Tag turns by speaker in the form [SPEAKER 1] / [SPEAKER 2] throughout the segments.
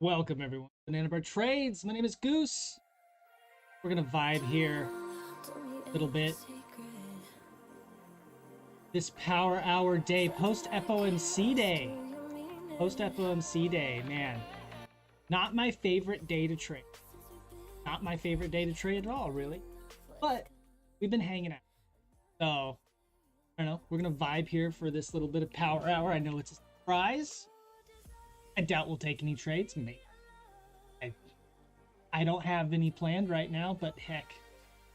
[SPEAKER 1] Welcome everyone to Banana Bar Trades. My name is Goose. We're gonna vibe here a little bit. This Power Hour day, post FOMC day. Post FOMC day, man. Not my favorite day to trade. Not my favorite day to trade at all, really. But we've been hanging out. So, I don't know. We're gonna vibe here for this little bit of Power Hour. I know it's a surprise. I doubt we'll take any trades. Maybe. I don't have any planned right now, but heck,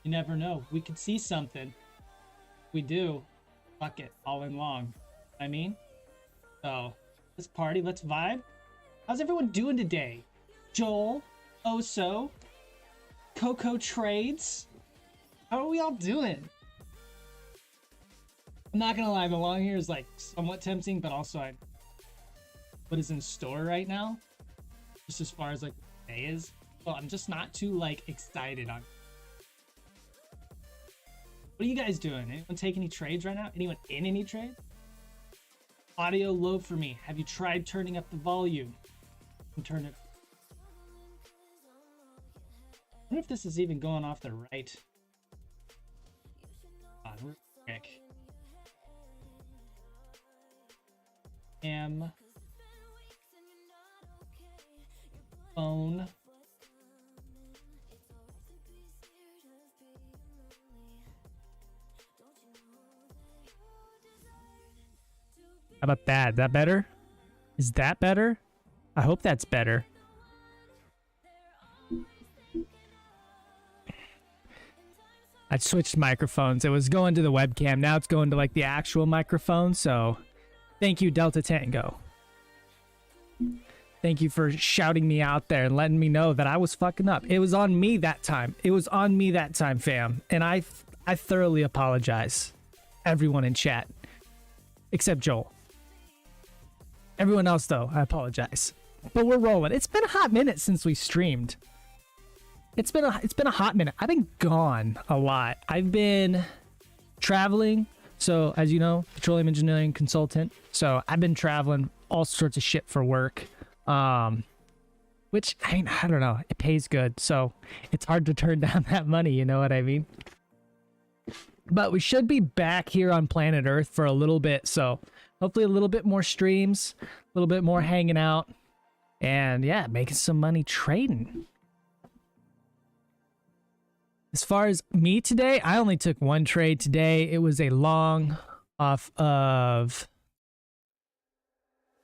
[SPEAKER 1] you never know. We could see something. We do. Fuck it, all in long. I mean, so let's party, let's vibe. How's everyone doing today? Joel, Oso, Coco Trades. How are we all doing? I'm not gonna lie, the long here is like somewhat tempting, but also what is in store right now, just as far as like the day is. Well, I'm just not too like excited on. What are you guys doing? Anyone take any trades right now? Anyone in any trade? Audio low for me. Have you tried turning up the volume? Turn it. I wonder if this is even going off the right. Come on, real quick. Phone.
[SPEAKER 2] How about that? Is that better? Is that better? I hope that's better. I switched microphones. It was going to the webcam. Now it's going to like the actual microphone. So thank you, Delta Tango. Thank you for shouting me out there and letting me know that I was fucking up. It was on me that time. It was on me that time, fam. And I thoroughly apologize. Everyone in chat. Except Joel. Everyone else, though, I apologize. But we're rolling. It's been a hot minute since we streamed. It's been a hot minute. I've been gone a lot. I've been traveling. So, as you know, petroleum engineering consultant. So, I've been traveling all sorts of shit for work. Which, I mean, I don't know. It pays good. So, it's hard to turn down that money. You know what I mean? But we should be back here on planet Earth for a little bit. So, hopefully a little bit more streams, a little bit more hanging out, and yeah, making some money trading. As far as me today, I only took one trade today. It was a long off of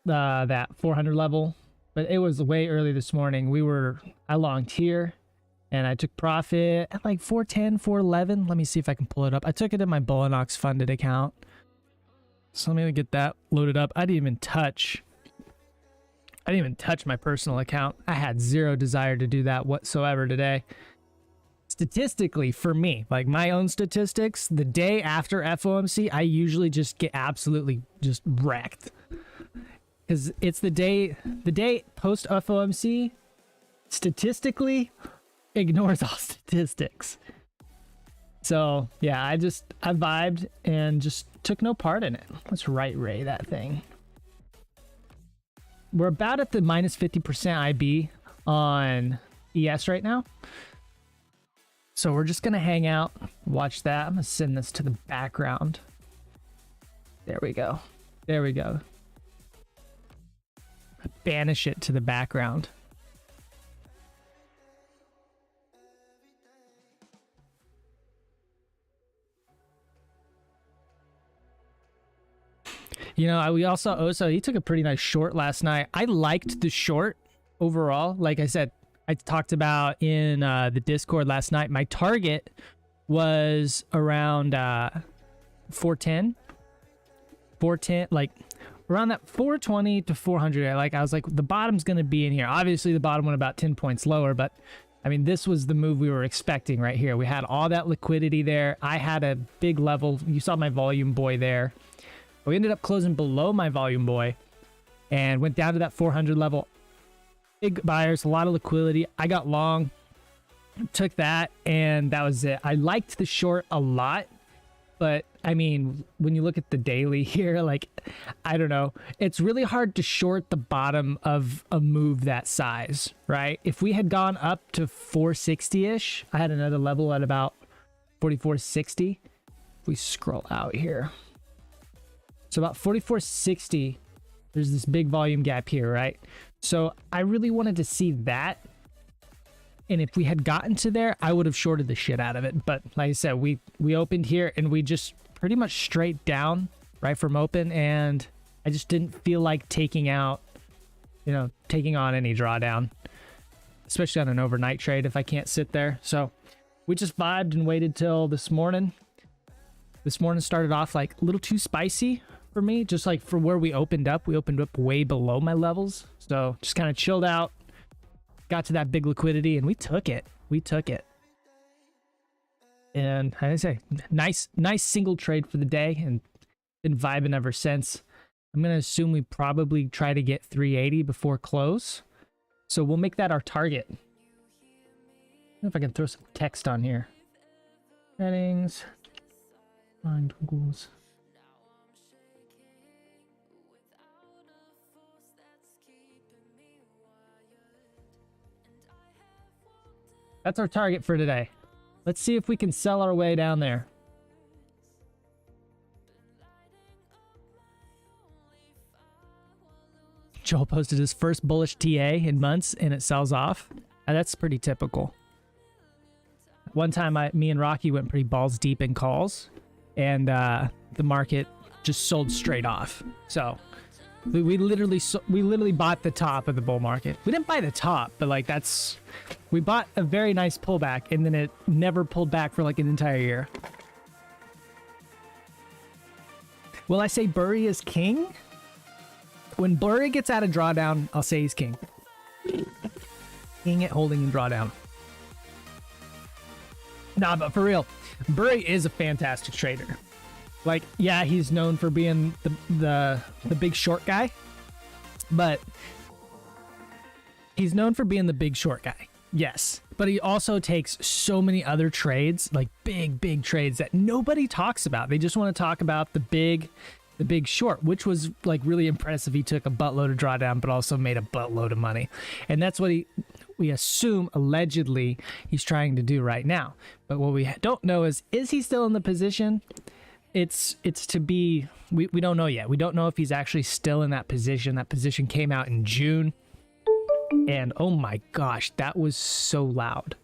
[SPEAKER 2] that 400 level, but it was way early this morning. I longed here, And I took profit at like 410, 411. Let me see if I can pull it up. I took it in my Bullinox funded account. So let me get that loaded up. I didn't even touch my personal account. I had zero desire to do that whatsoever today. Statistically, for me, like my own statistics, the day after FOMC, I usually just get absolutely just wrecked. Because it's the day post FOMC, statistically, ignores all statistics. So yeah, I vibed and just took no part in it. Let's right ray that thing. We're about at the minus 50% IB on ES right now. So we're just gonna hang out, watch that. I'm gonna send this to the background. There we go. There we go. Banish it to the background. You know, we also Oso, he took a pretty nice short last night. I liked the short overall. Like I said, I talked about in the Discord last night, my target was around 410, like around that 420 to 400. I was like, the bottom's going to be in here. Obviously, the bottom went about 10 points lower, but I mean, this was the move we were expecting right here. We had all that liquidity there. I had a big level. You saw my volume boy there. We ended up closing below my volume boy and went down to that 400 level. Big buyers, a lot of liquidity. I got long, took that, and that was it. I liked the short a lot, but I mean, when you look at the daily here, like, I don't know. It's really hard to short the bottom of a move that size, right? If we had gone up to 460-ish, I had another level at about 4460. If we scroll out here. So about 4460, there's this big volume gap here, right? So I really wanted to see that. And if we had gotten to there, I would have shorted the shit out of it. But like I said, we opened here and we just pretty much straight down right from open. And I just didn't feel like taking on any drawdown, especially on an overnight trade if I can't sit there. So we just vibed and waited till this morning. This morning started off like a little too spicy for me, just like for where we opened up way below my levels. So just kind of chilled out, got to that big liquidity, and we took it. And how do I say, nice single trade for the day, and been vibing ever since. I'm gonna assume we probably try to get 380 before close, so we'll make that our target. I don't know if I can throw some text on here. Settings, find tools. That's our target for today. Let's see if we can sell our way down there. Joel posted his first bullish TA in months and it sells off. That's pretty typical. One time me and Rocky went pretty balls deep in calls and the market just sold straight off. So we literally bought the top of the bull market. We didn't buy the top, but like we bought a very nice pullback and then it never pulled back for like an entire year. Will I say Burry is king? When Burry gets out of drawdown, I'll say he's king. King at holding and drawdown. Nah, but for real, Burry is a fantastic trader. Like, yeah, he's known for being the big short guy, but he's known for being the big short guy. Yes, but he also takes so many other trades, like big trades that nobody talks about. They just want to talk about the big short, which was like really impressive. He took a buttload of drawdown, but also made a buttload of money. And that's what we assume allegedly he's trying to do right now. But what we don't know is he still in the position? It's to be, we don't know yet. We don't know if he's actually still in that position. That position came out in June. And oh my gosh, that was so loud.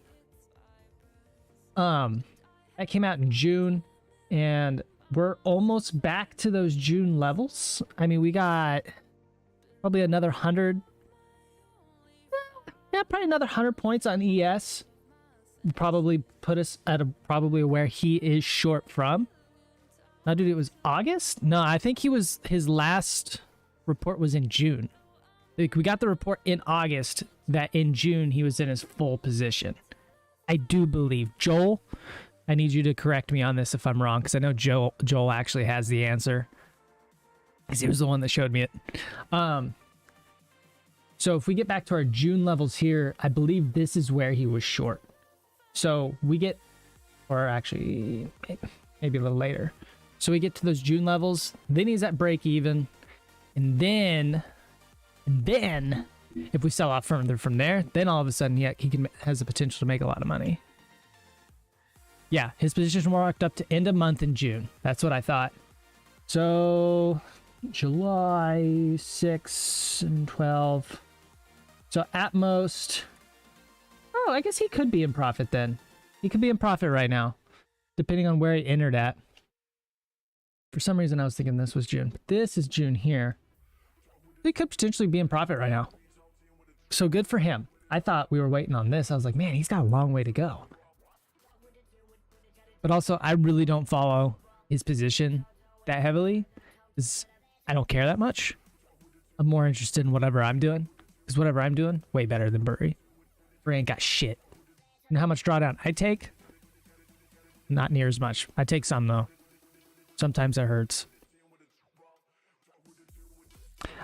[SPEAKER 2] That came out in June and we're almost back to those June levels. I mean, we got probably another 100. Yeah, probably another 100 points on ES probably put us at probably where he is short from. Now, dude, it was August? No, I think his last report was in June. Like, we got the report in August that in June he was in his full position. I do believe. Joel, I need you to correct me on this if I'm wrong, because I know Joel actually has the answer, because he was the one that showed me it. So if we get back to our June levels here, I believe this is where he was short. So we get, or actually maybe a little later. So we get to those June levels, then he's at break even, and then if we sell off further from there, then all of a sudden has the potential to make a lot of money. Yeah, his position marked up to end of month in June. That's what I thought. So July 6 and 12. So at most, oh, I guess he could be in profit then. He could be in profit right now, depending on where he entered at. For some reason, I was thinking this was June. But this is June here. He could potentially be in profit right now. So good for him. I thought we were waiting on this. I was like, man, he's got a long way to go. But also, I really don't follow his position that heavily, because I don't care that much. I'm more interested in whatever I'm doing. Because whatever I'm doing, way better than Burry. Burry ain't got shit. You know how much drawdown I take? Not near as much. I take some, though. Sometimes that hurts.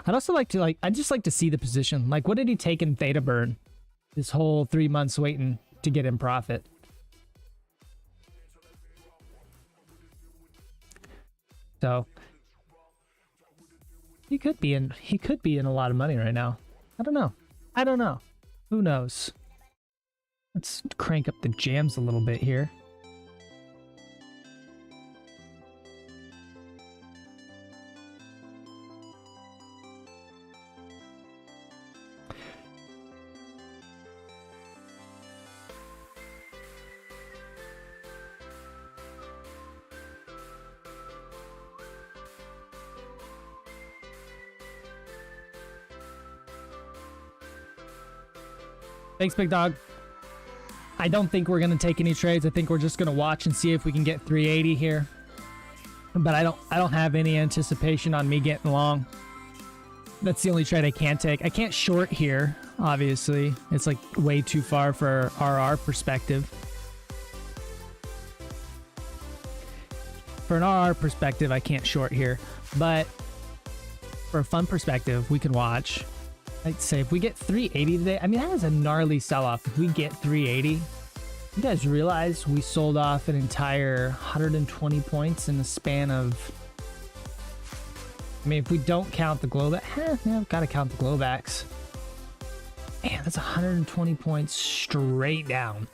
[SPEAKER 2] I'd also like to, I just like to see the position. Like, what did he take in Theta Burn? This whole 3 months waiting to get in profit. So he could be in a lot of money right now. I don't know. Who knows? Let's crank up the jams a little bit here. Thanks, big dog. I don't think we're going to take any trades. I think we're just going to watch and see if we can get 380 here. But I don't have any anticipation on me getting long. That's the only trade I can take. I can't short here, obviously. It's like way too far for RR perspective. For an RR perspective, I can't short here. But for a fun perspective, we can watch. I'd say if we get 380 today, I mean, that is a gnarly sell-off. If we get 380, you guys realize we sold off an entire 120 points in the span of, I mean, if we don't count the glowback, yeah, I've got to count the glowbacks. Man, that's 120 points straight down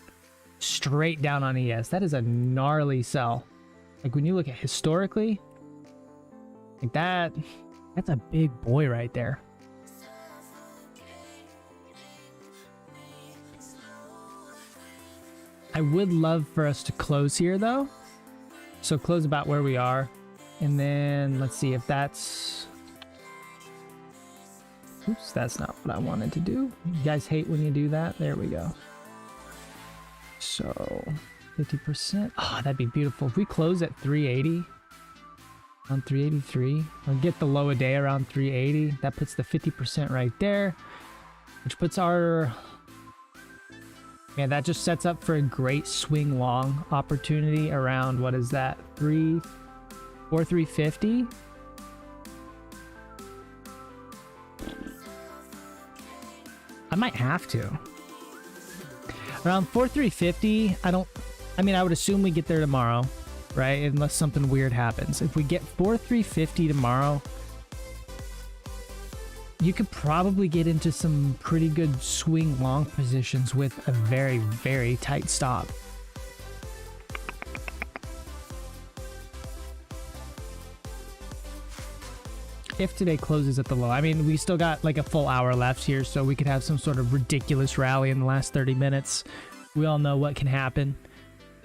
[SPEAKER 2] on ES. That is a gnarly sell. Like, when you look at historically, like that's a big boy right there. I would love for us to close here, though. So close about where we are. And then let's see if that's... Oops, that's not what I wanted to do. You guys hate when you do that. There we go. So 50%. Oh, that'd be beautiful. If we close at 380, on 383, or get the low a day around 380, that puts the 50% right there, which puts our... Man, that just sets up for a great swing long opportunity around, what is that, 350? I might have to. Around 4350, I would assume we get there tomorrow, right? Unless something weird happens. If we get 4350 tomorrow, you could probably get into some pretty good swing long positions with a very, very tight stop. If today closes at the low. I mean, we still got like a full hour left here, so we could have some sort of ridiculous rally in the last 30 minutes. We all know what can happen.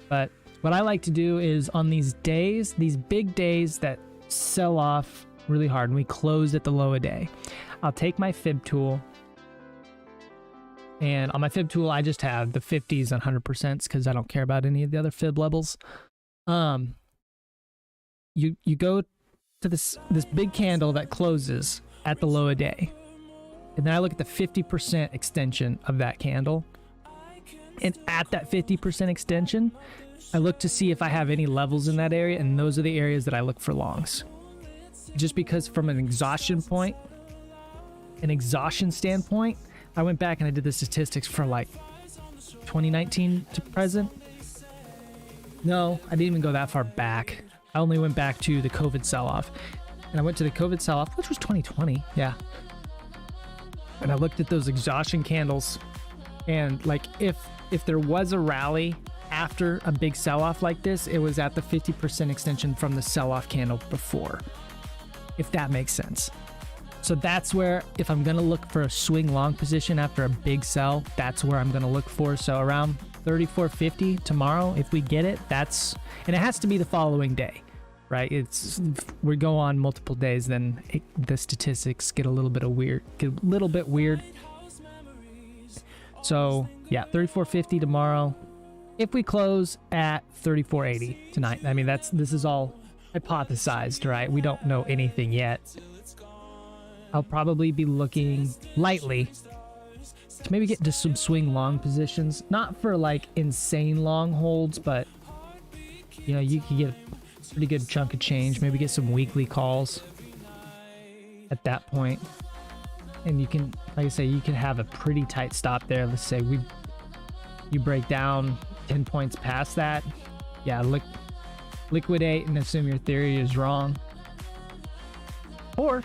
[SPEAKER 2] But what I like to do is on these days, these big days that sell off really hard and we close at the low a day, I'll take my fib tool And on my fib tool, I just have the 50s and 100% because I don't care about any of the other fib levels. You go to this big candle that closes at the low of day. And then I look at the 50% extension of that candle. And at that 50% extension, I look to see if I have any levels in that area, and those are the areas that I look for longs. Just because from an exhaustion standpoint, I went back and I did the statistics for like 2019 to present. No, I didn't even go that far back. I only went back to the COVID sell-off. And I went to the COVID sell-off, which was 2020, yeah. And I looked at those exhaustion candles, and like if there was a rally after a big sell-off like this, it was at the 50% extension from the sell-off candle before, if that makes sense. So that's where, if I'm gonna look for a swing long position after a big sell, that's where I'm gonna look for. So around 34.50 tomorrow, if we get it, and it has to be the following day, right? If we go on multiple days, then the statistics get a little bit weird. So yeah, 34.50 tomorrow. If we close at 34.80 tonight, I mean, this is all hypothesized, right? We don't know anything yet. I'll probably be looking lightly to maybe get into some swing long positions, not for like insane long holds, but you know, you can get a pretty good chunk of change, maybe get some weekly calls at that point. And you can, like I say, you can have a pretty tight stop there. Let's say you break down 10 points past that. Yeah, liquidate and assume your theory is wrong. Or,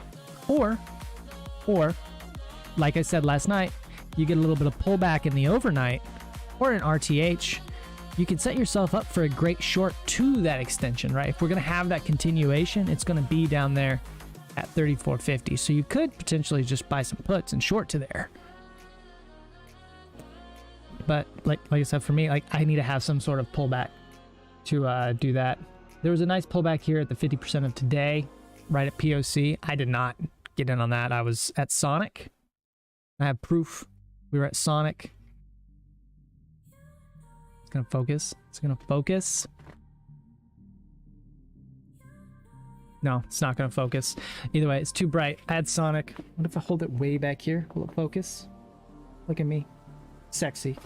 [SPEAKER 2] like I said last night, you get a little bit of pullback in the overnight or in RTH. You can set yourself up for a great short to that extension, right? If we're going to have that continuation, it's going to be down there at 34.50. So you could potentially just buy some puts and short to there. But like I said, for me, like I need to have some sort of pullback to do that. There was a nice pullback here at the 50% of today, right at POC. I did not get in on that. I was at Sonic. I have proof. We were at Sonic. It's gonna focus. It's gonna focus. No, it's not gonna focus. Either way, it's too bright. I had Sonic. What if I hold it way back here? Will it focus? Look at me. Sexy.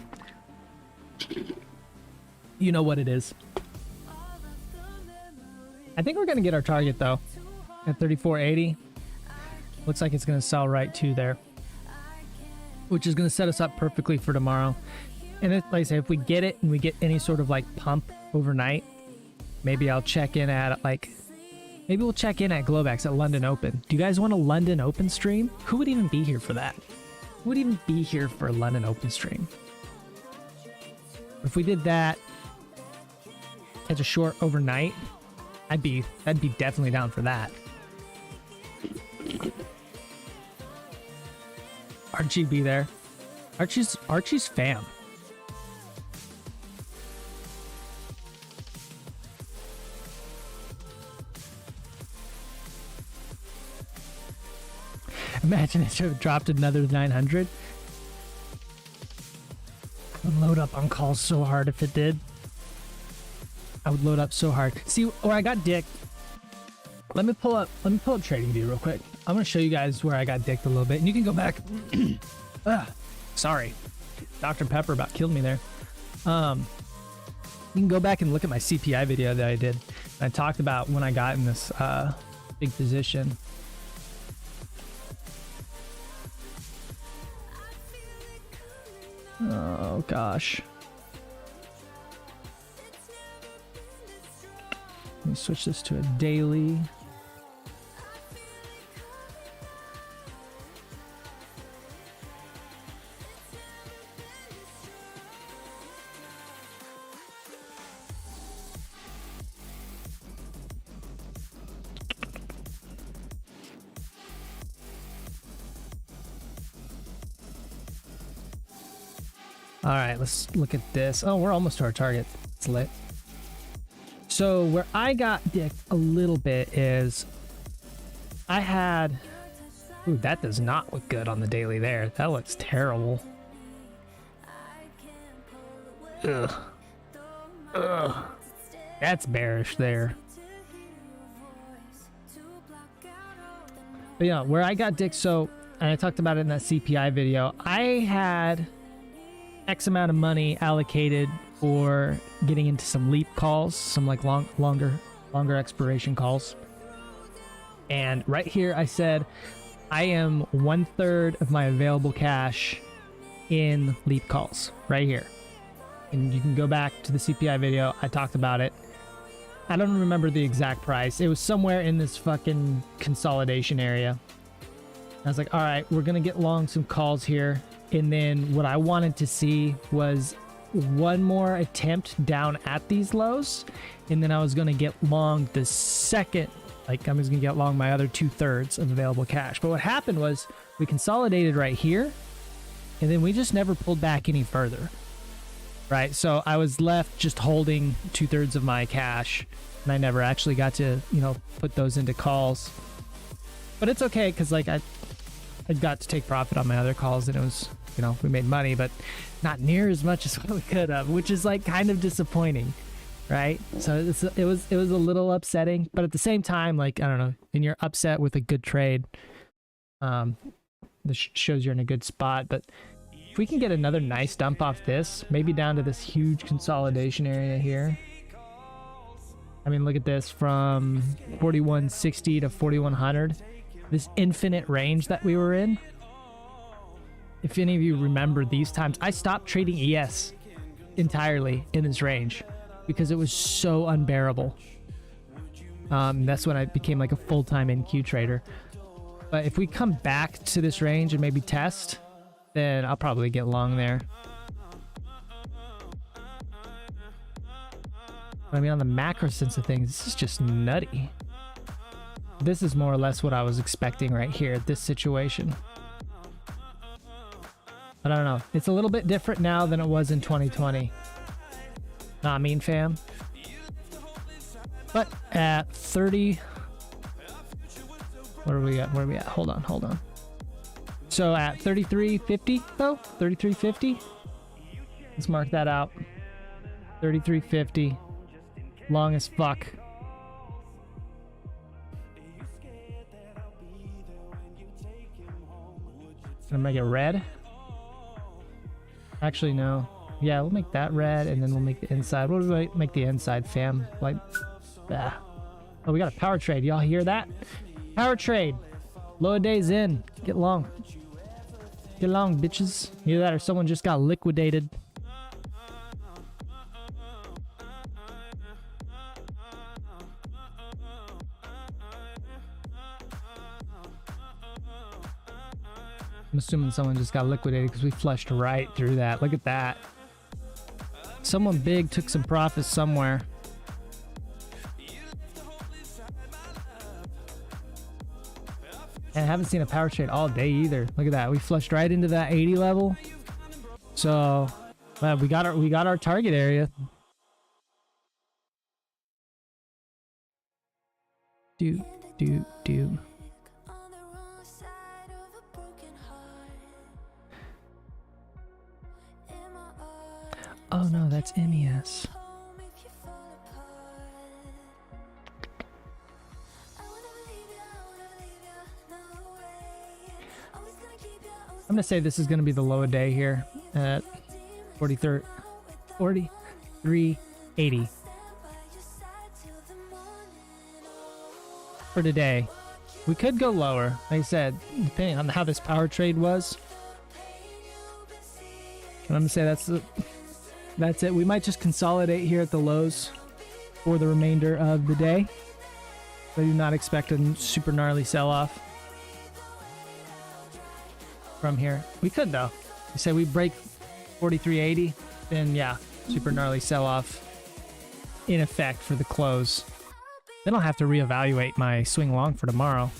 [SPEAKER 2] You know what it is. I think we're gonna get our target though at 34.80. Looks like it's gonna sell right to there, which is gonna set us up perfectly for tomorrow. And like I say, if we get it and we get any sort of like pump overnight, maybe I'll check in at maybe we'll check in at Globex at London Open. Do you guys want a London Open stream? Who would even be here for that? Who would even be here for a London Open stream? If we did that as a short overnight, I'd be definitely down for that. Archie be there. Archie's fam. Imagine it should have dropped another 900. I'd load up on calls so hard if it did. I would load up so hard. See where I got dicked. Let me pull up TradingView real quick. I'm gonna show you guys where I got dicked a little bit, and you can go back. Sorry, Dr. Pepper about killed me there. You can go back and look at my CPI video that I did. I talked about when I got in this big position. Oh gosh. Let me switch this to a daily. All right, let's look at this. Oh, we're almost to our target. It's lit. So where I got dicked a little bit is I had... Ooh, that does not look good on the daily there. That looks terrible. Ugh. Ugh. That's bearish there. But yeah, where I got dick, so, and I talked about it in that CPI video, I had X amount of money allocated for getting into some leap calls, some like longer expiration calls. And right here I said, I am 1/3 of my available cash in leap calls right here. And you can go back to the CPI video. I talked about it. I don't remember the exact price. It was somewhere in this fucking consolidation area. I was like, all right, we're going to get long some calls here. And then what I wanted to see was one more attempt down at these lows. And then I was going to get long the second, like I was going to get long my other 2/3 of available cash. But what happened was we consolidated right here. And then we just never pulled back any further. Right, so I was left just holding 2/3 of my cash, and I never actually got to, you know, put those into calls. But it's okay, because like I got to take profit on my other calls, and it was, you know, we made money, but not near as much as what we could have, which is like kind of disappointing, right? So it was a little upsetting, but at the same time, like I don't know, when you're upset with a good trade, this shows you're in a good spot, but. If we can get another nice dump off this, maybe down to this huge consolidation area here. I mean, look at this from 4160 to 4100. This infinite range that we were in. If any of you remember these times, I stopped trading ES entirely in this range because it was so unbearable. That's when I became like a full-time NQ trader. But if we come back to this range and maybe test, then I'll probably get long there. But I mean, on the macro sense of things, this is just nutty. This is more or less what I was expecting right here, this situation. But I don't know. It's a little bit different now than it was in 2020. Nah, I mean, fam. But at 30... What are we at? Where are we at? Hold on. So at 33.50 though, 33.50. Let's mark that out. 33.50. Long as fuck. Gonna make it red. Actually, no. Yeah, we'll make that red, and then we'll make the inside. What do we make the inside, fam? Like, ah. Oh, we got a power trade. Y'all hear that? Power trade. Low days in. Get long. Get along, bitches. Either that or someone just got liquidated. I'm assuming someone just got liquidated because we flushed right through that. Look at that. Someone big took some profits somewhere. And I haven't seen a power trade all day either. Look at that. We flushed right into that 80 level. So, we got our target area. Do. Oh no, that's MES. I'm gonna say this is gonna be the low of day here at 43.80 for today. We could go lower, like I said, depending on how this power trade was. And I'm gonna say that's it. We might just consolidate here at the lows for the remainder of the day. I do not expect a super gnarly sell-off from here. We could though. You say we break 43.80, then yeah, super gnarly sell-off in effect for the close. Then I'll have to reevaluate my swing long for tomorrow.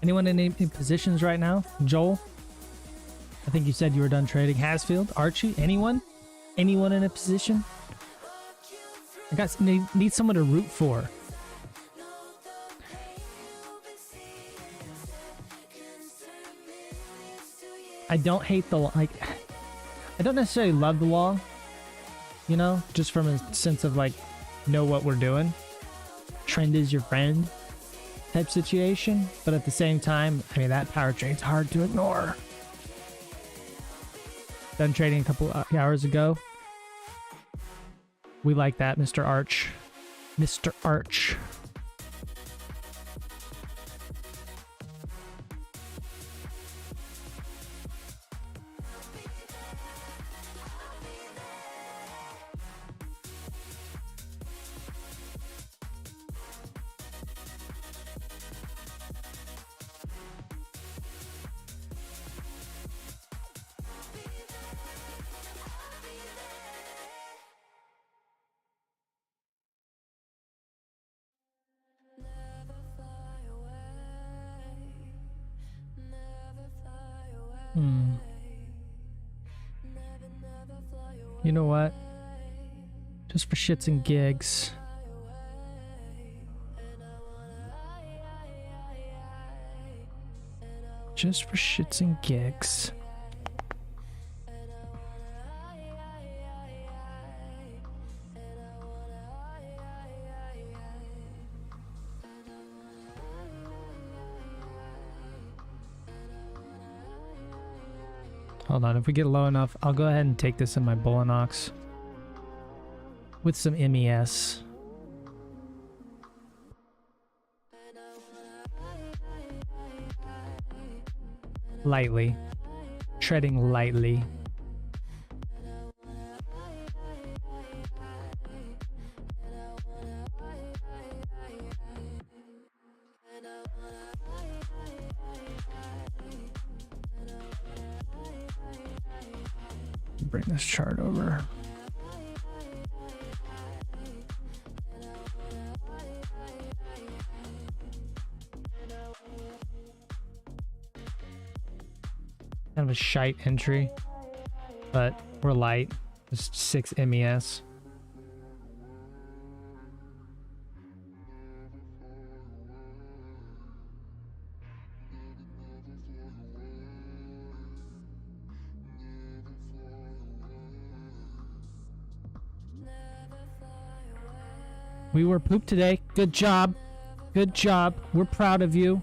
[SPEAKER 2] Anyone in any positions right now? Joel? I think you said you were done trading. Hasfield? Archie? Anyone? Anyone in a position? Need someone to root for. I don't hate the like. I don't necessarily love the law, you know, just from a sense of like, know what we're doing. Trend is your friend type situation. But at the same time, I mean, that powertrain's hard to ignore. Done trading a couple hours ago. We like that, Mr. Arch. Mr. Arch. You know what? Just for shits and gigs. Just for shits and gigs. Hold on, if we get low enough, I'll go ahead and take this in my Bullinox with some MES. Lightly. Treading lightly. Bring this chart over. Kind of a shite entry, but we're light. Just 6 MES. We were pooped today. Good job. Good job. We're proud of you.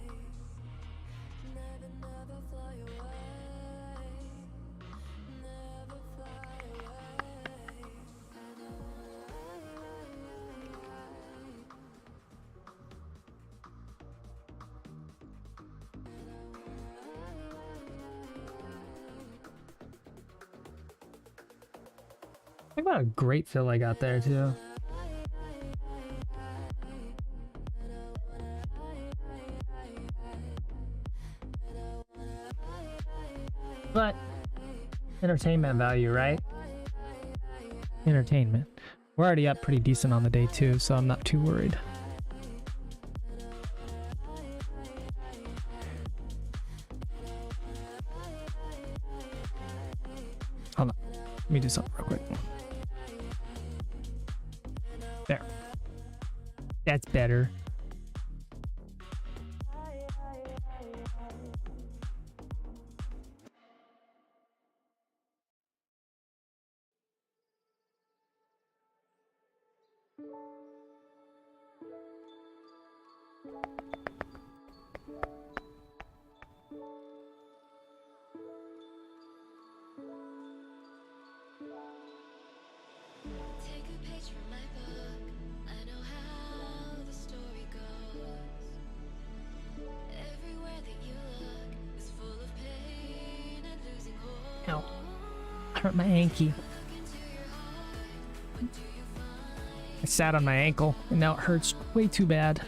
[SPEAKER 2] Think about a great fill I got there too. But entertainment value, right? Entertainment. We're already up pretty decent on the day too, so I'm not too worried. Hold on. Let me do something real quick. There. That's better. Ow. I hurt my ankle. I sat on my ankle and now it hurts way too bad.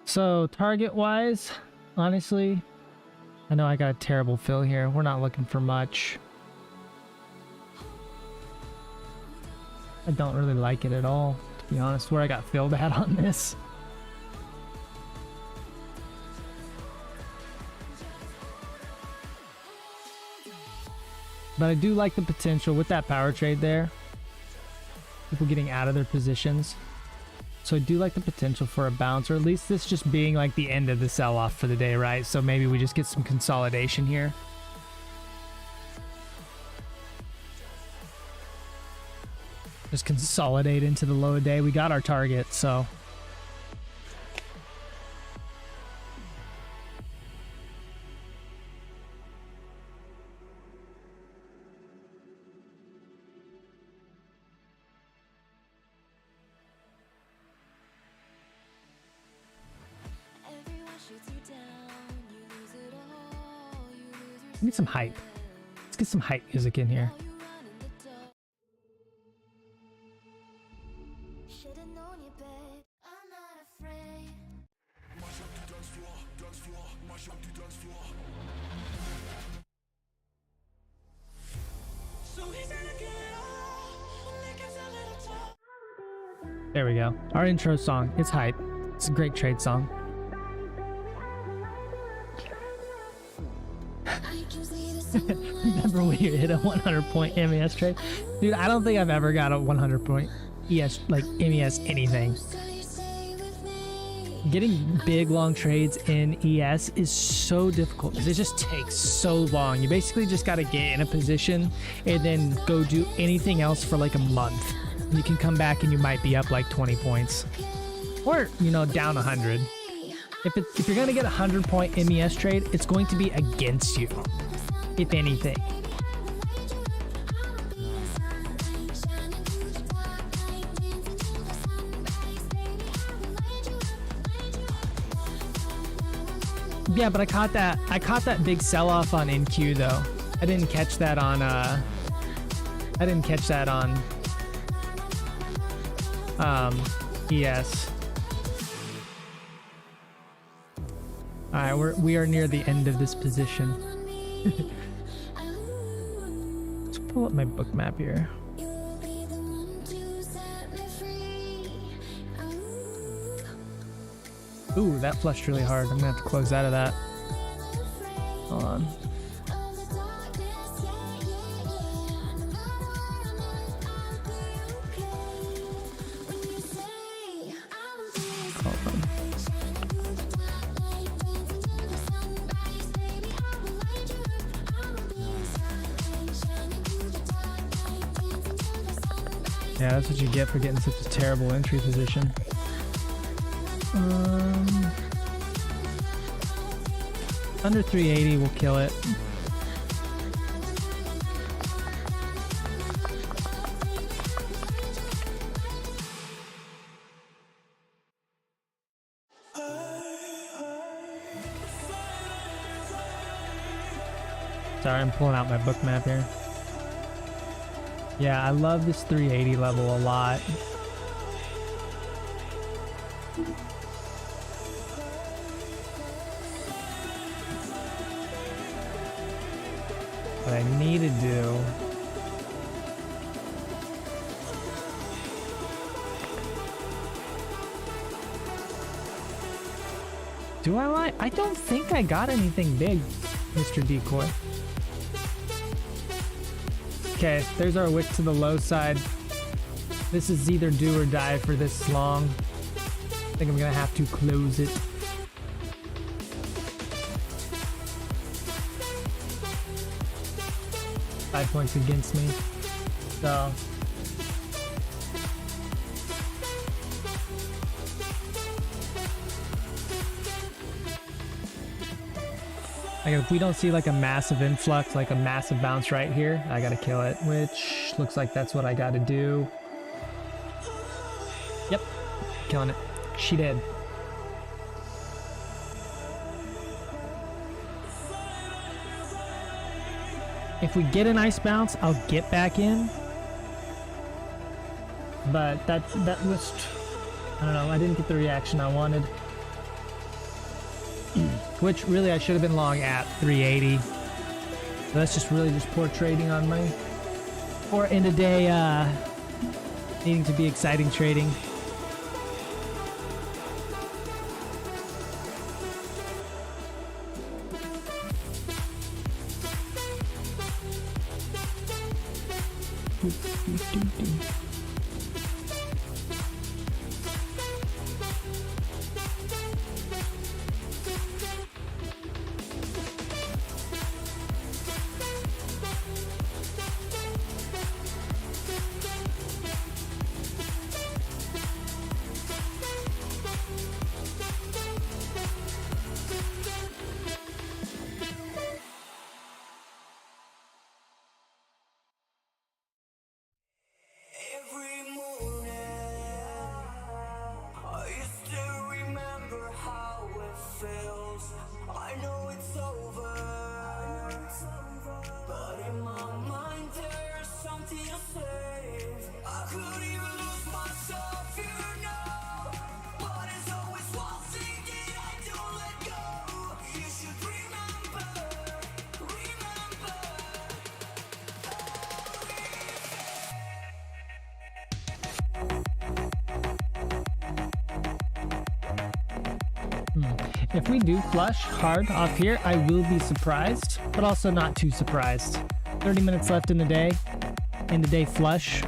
[SPEAKER 2] So target wise, honestly, I know I got a terrible fill here. We're not looking for much. I don't really like it at all, to be honest, where I got filled at on this. But I do like the potential with that power trade there. People getting out of their positions. So I do like the potential for a bounce, or at least this just being like the end of the sell-off for the day, right? So maybe we just get some consolidation here. Just consolidate into the low day. We got our target, so. We need some hype. Let's get some hype music in here. There we go. Our intro song. It's hype. It's a great trade song. Remember when you hit a 100-point MES trade? Dude, I don't think I've ever got a 100-point ES, like MES anything. Getting big, long trades in ES is so difficult because it just takes so long. You basically just got to get in a position and then go do anything else for like a month. And you can come back and you might be up like 20 points. Or, you know, down 100. If you're going to get a 100-point MES trade, it's going to be against you, if anything. Yeah, but I caught that big sell-off on NQ though. I didn't catch that on ES. Alright, we are near the end of this position. Let's pull up my book map here. Ooh, that flushed really hard. I'm gonna have to close out of that. Hold on. Hold on. Yeah, that's what you get for getting such a terrible entry position. Under 380 will kill it. Sorry, I'm pulling out my book map here. Yeah, I love this 380 level a lot. What I need to do I don't think I got anything big, Mr. Decoy. Okay, there's our wick to the low side. This is either do or die for this long. I think I'm gonna have to close it. Five points against me. So like if we don't see like a massive influx, like a massive bounce right here, I gotta kill it, which looks like that's what I gotta do. Yep, killing it. She did. If we get a nice bounce, I'll get back in. But that was, I don't know, I didn't get the reaction I wanted. Which really I should have been long at 380. So that's just really just poor trading on my poor end of day needing to be exciting trading. If we do flush hard off here, I will be surprised, but also not too surprised. 30 minutes left in the day. End of day flush.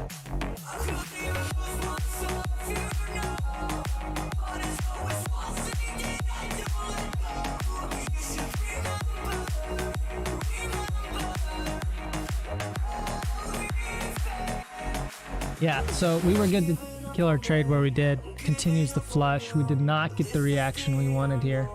[SPEAKER 2] Yeah, so we were good to kill our trade where we did. Continues the flush. We did not get the reaction we wanted here.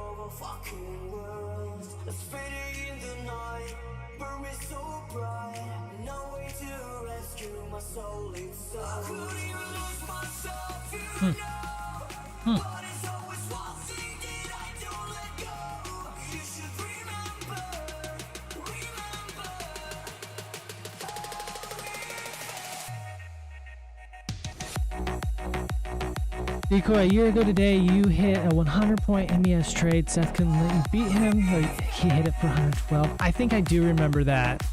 [SPEAKER 2] Decoy, a year ago today, you hit a 100-point MES trade. Seth couldn't let you beat him. He hit it for 112. I think I do remember that.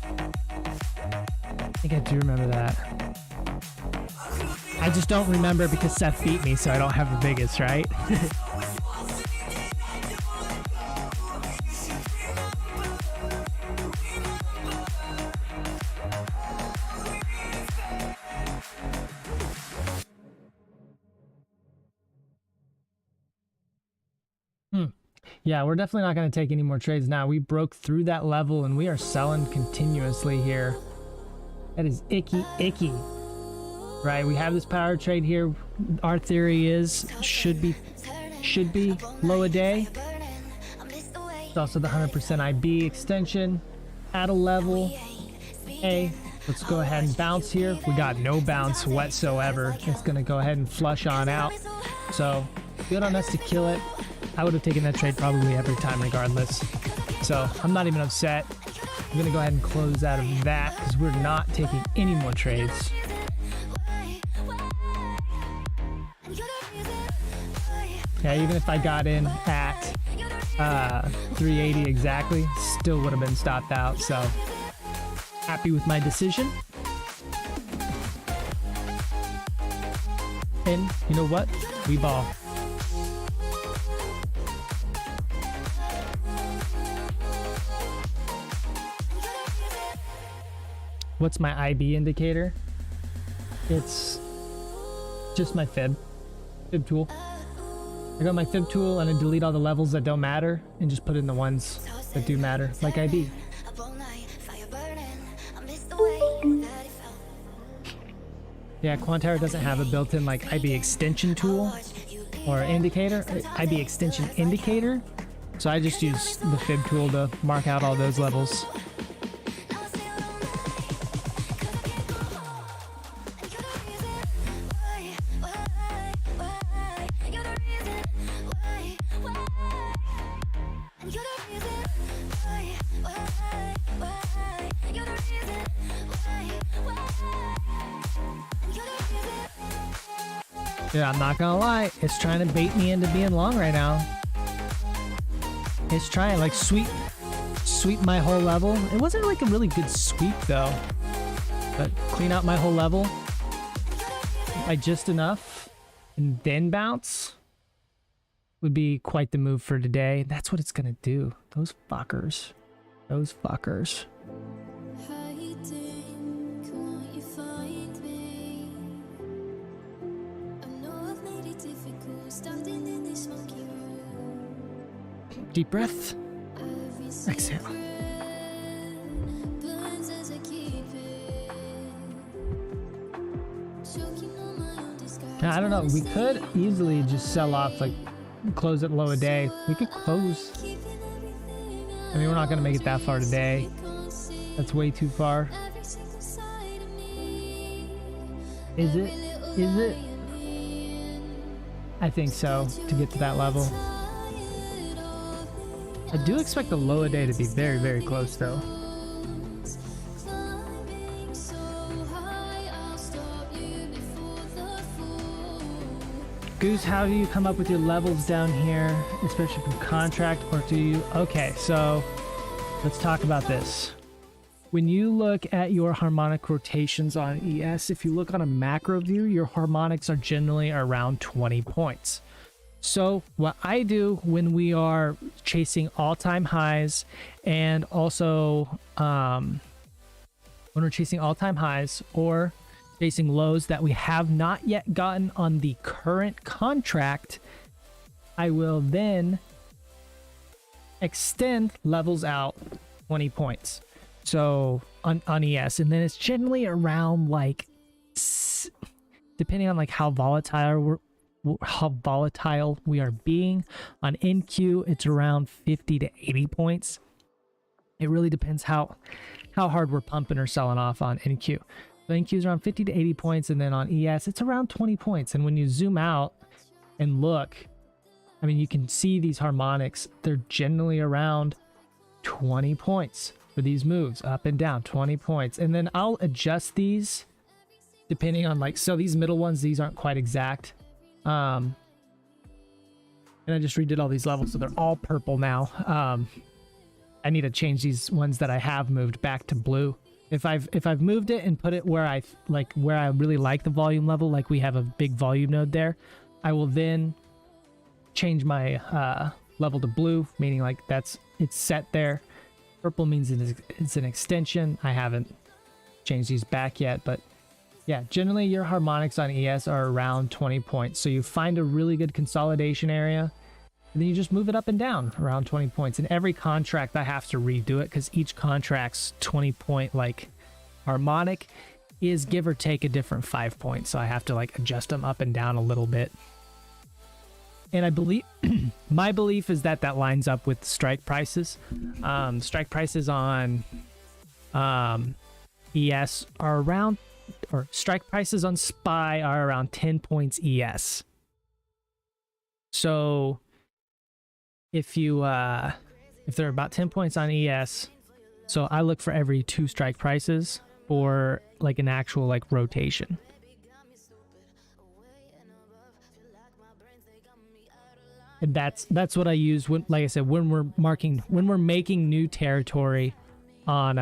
[SPEAKER 2] I just don't remember because Seth beat me, so I don't have the biggest, right? Yeah, we're definitely not going to take any more trades now. We broke through that level and we are selling continuously here. That is icky, icky. Right, we have this power trade here. Our theory is should be low a day. It's also the 100% IB extension at a level A. Let's go ahead and bounce here. We got no bounce whatsoever. It's going to go ahead and flush on out. So good on us to kill it. I would have taken that trade probably every time regardless. So I'm not even upset. I'm going to go ahead and close out of that because we're not taking any more trades. Yeah, even if I got in at 380 exactly, still would have been stopped out. So happy with my decision. And you know what? We ball. What's my IB indicator? It's just my fib tool. I got my fib tool and I delete all the levels that don't matter and just put in the ones that do matter, like IB. Yeah, Quanterra doesn't have a built-in like IB extension tool or indicator, IB extension indicator. So I just use the fib tool to mark out all those levels. Yeah, I'm not gonna lie, it's trying to bait me into being long right now. It's trying like sweep my whole level. It wasn't like a really good sweep though, but clean out my whole level. by just enough and then bounce would be quite the move for today. That's what it's gonna do. Those fuckers. Those fuckers. Deep breath. Exhale. Now, I don't know. We could easily just sell off, like, close it low a day. We could close. I mean, we're not going to make it that far today. That's way too far. Is it? Is it? I think so, to get to that level. I do expect the low a day to be very, very close, though. Goose, how do you come up with your levels down here, especially from contract, or do you... Okay, so let's talk about this. When you look at your harmonic rotations on ES, if you look on a macro view, your harmonics are generally around 20 points. So what I do when we are chasing all-time highs and also when we're chasing all-time highs or chasing lows that we have not yet gotten on the current contract, I will then extend levels out 20 points. So on ES, and then it's generally around like, depending on like how volatile we are being. On NQ, it's around 50 to 80 points. It really depends how hard we're pumping or selling off on NQ. So NQ is around 50 to 80 points, and then on ES, it's around 20 points. And when you zoom out and look, I mean, you can see these harmonics. They're generally around 20 points for these moves, up and down, 20 points. And then I'll adjust these depending on like, so these middle ones, these aren't quite exact. And I just redid all these levels, so they're all purple now. I need to change these ones that I have moved back to blue. If I've moved it and put it where I really like the volume level, like we have a big volume node there, I will then change my level to blue, meaning like it's set there. Purple means it's an extension. I haven't changed these back yet, but yeah, generally your harmonics on ES are around 20 points. So you find a really good consolidation area, and then you just move it up and down around 20 points. In every contract, I have to redo it because each contract's 20 point like harmonic is give or take a different 5 points. So I have to like adjust them up and down a little bit. And I believe my belief is that lines up with strike prices. Strike prices on ES are around, or strike prices on SPY are around 10 points ES. So if they're about 10 points on ES, so I look for every 2 strike prices for like an actual like rotation. And that's what I use when, like I said, when we're making new territory on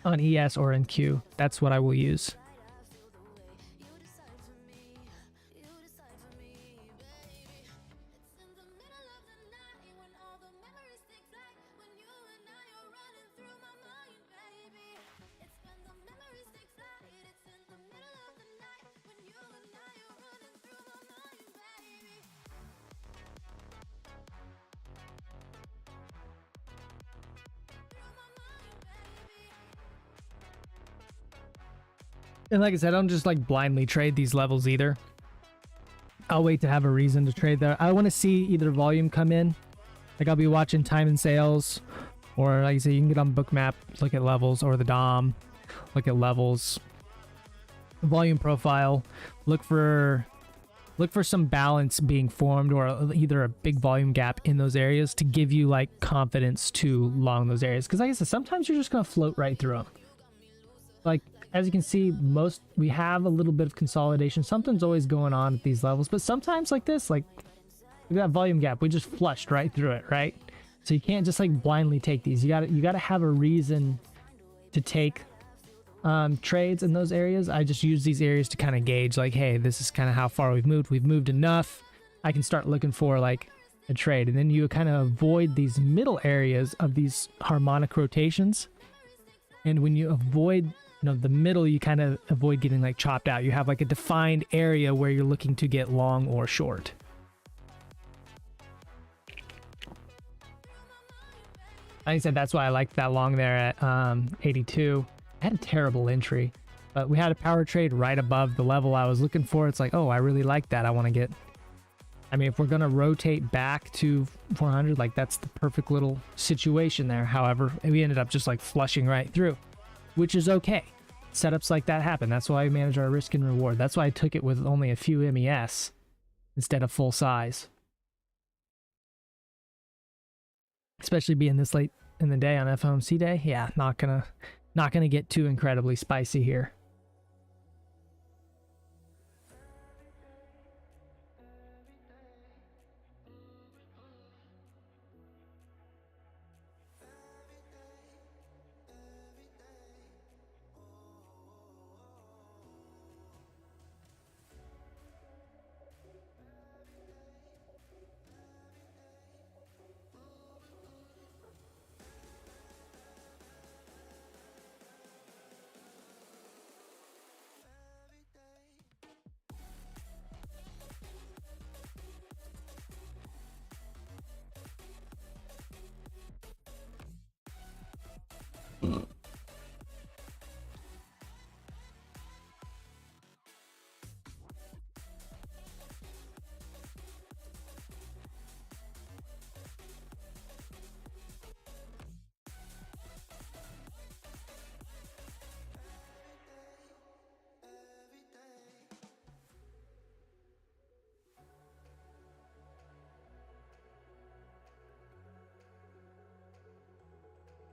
[SPEAKER 2] ES or NQ. That's what I will use. And like I said, I don't just like blindly trade these levels either. I'll wait to have a reason to trade there. I want to see either volume come in. Like I'll be watching time and sales, or like I say, you can get on Bookmap, look at levels, or the DOM, look at levels, volume profile, look for some balance being formed, or either a big volume gap in those areas to give you like confidence to long those areas. Because like I said, sometimes you're just gonna float right through them. Like, as you can see, we have a little bit of consolidation. Something's always going on at these levels, but sometimes like this, like we got volume gap, we just flushed right through it, right? So you can't just like blindly take these. You gotta have a reason to take trades in those areas. I just use these areas to kind of gauge like, hey, this is kind of how far we've moved. We've moved enough. I can start looking for like a trade. And then you kind of avoid these middle areas of these harmonic rotations. And when you avoid, the middle, you kind of avoid getting like chopped out. You have like a defined area where you're looking to get long or short. Like I said, that's why I liked that long there at 82. I had a terrible entry, but we had a power trade right above the level I was looking for. It's like, oh, I really like that. I want to get, I mean, if we're going to rotate back to 400, like that's the perfect little situation there. However, we ended up just like flushing right through, which is okay. Setups like that happen. That's why we manage our risk and reward. That's why I took it with only a few MES instead of full size. Especially being this late in the day on FOMC day. Yeah, not gonna get too incredibly spicy here.